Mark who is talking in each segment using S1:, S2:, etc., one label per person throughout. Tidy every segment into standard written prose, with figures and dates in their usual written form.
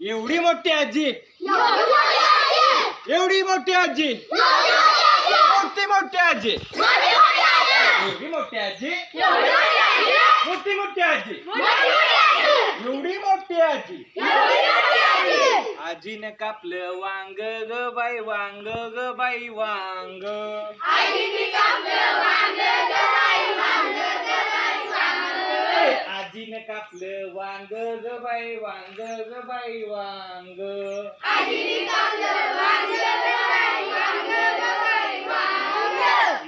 S1: एवढी मोठी आजी, एवढी मोठी आजी, मोठी मोठी आजी, एवढी मोठी आजी, मोठी मोठी आजी, एवढी मोठी आजी. आजीने कापलं वांग ग बाई, वांग ग बाई, वांग. आजीने कापलं वांग ग बाई, वांग ग बाई, वांग.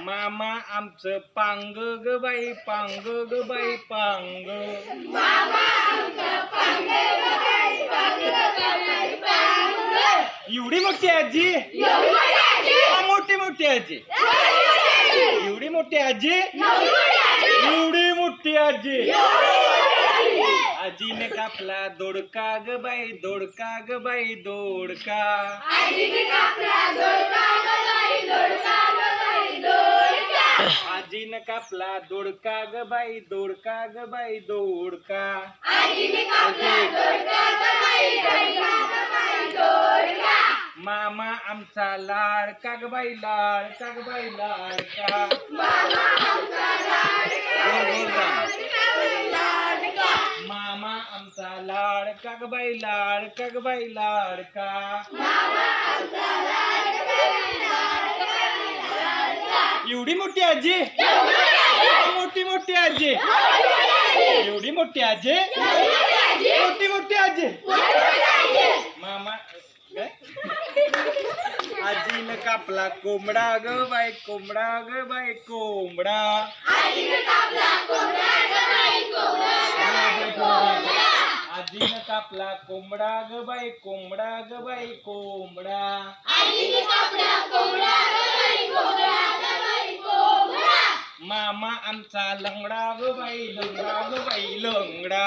S1: मामा आमचं पांग ग बाई, पांग ग बाई, पांग. एवढी मोठी आजी, मोठी मोठी आजी, एवढी मोठी आजी, एवढी मोठी आजी. आजीने कापला दोडका ग बाई, दोडका ग बाई, दोडका. आजीने कापला दोडका ग बाई, दोडका ग बाई, दोडका. मामा आमचा लाडका ग बाई, लाडका ग बाई, लाडका. मामा आमचा लाडका ग बाई, लाडका ग बाई, लाडका. एवढी मोठी आजी, मोठी मोठी आजी, एवढी मोठी आजी, मोठी मोठी आजी. मामा आजीने कापला कोंबडा ग बाई, कोंबडा ग बाई, कोंबडा. आजीने कापला कोंबडा ग बाई, कोंबडा ग बाई, कोंबडा. मामा आमचा लंगडा ग बाई, लंगडा ग बाई, लंगडा.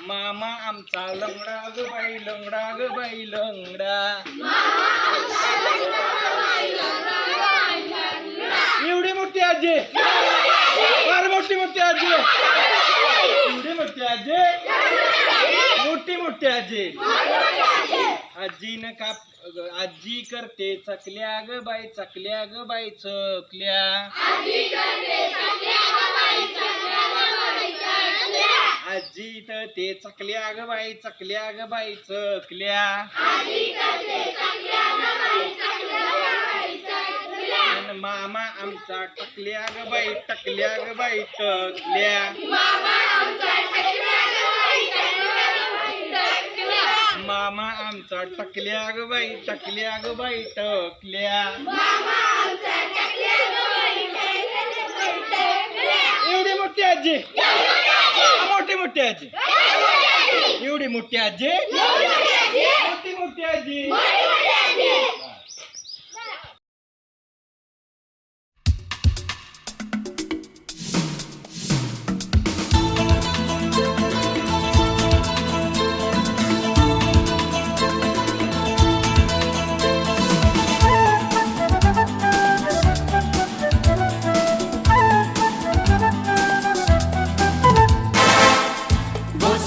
S1: मामा आमचा लंगडा ग बाई, लंगडा ग बाई, लंगडा. एवढी मोठी आजी, फार मोठी मोठी आजी, एवढी मोठी आजी, मोठी मोठी आजी. आजीने आजी करते चकल्या ग बाई, चकल्या ग बाई, चकल्या. आजी करते चकल्या ग बाई, चकल्या ग बाई, चकल्या. आणि मामा आमचा टकल्या ग बाई, टकल्या ग बाई, टकल्या. मामा आमचा टकल्या ग बाई, टकल्या ग बाई, टकल्या. एवढी मोठी आजी, मोठी मोठी आजी, एवढी मोठी आजी, मोठी मोठी आजी.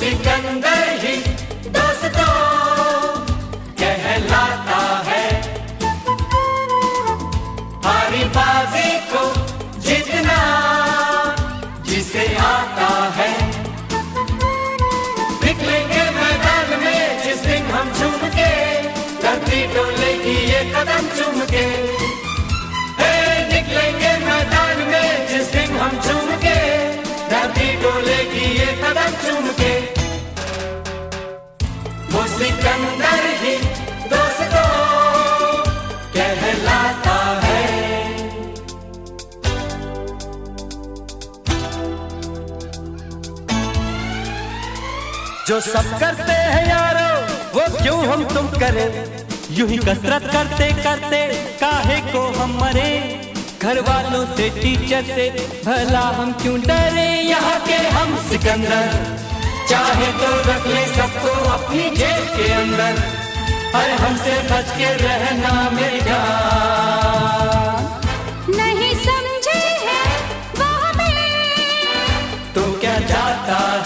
S2: सिकंदर ही दोस्तों कहलाता है, हारी बाजी को जीतना जिसे आता है. निकलेंगे मैदान में जिस दिन हम झूम के, धरती डोलेगी ये कदम चूम के. निकलेंगे मैदान में जिस दिन हम झूम के, धरती डोलेगी ये कदम चूम के. वो सिकंदर ही दोस्तों कहलाता है. जो सब करते हैं यारो वो क्यों हम तुम करें, यूं ही कसरत करते करते काहे को हम मरे. घर वालों से टीचर से भला हम क्यों डरे, यहाँ के हम सिकंदर चाहे तो रख ले सबको अपनी जेब के अंदर. अरे हमसे बच के रहना मेरी जान. नहीं समझे हैं वो हमें तो क्या जात आता है।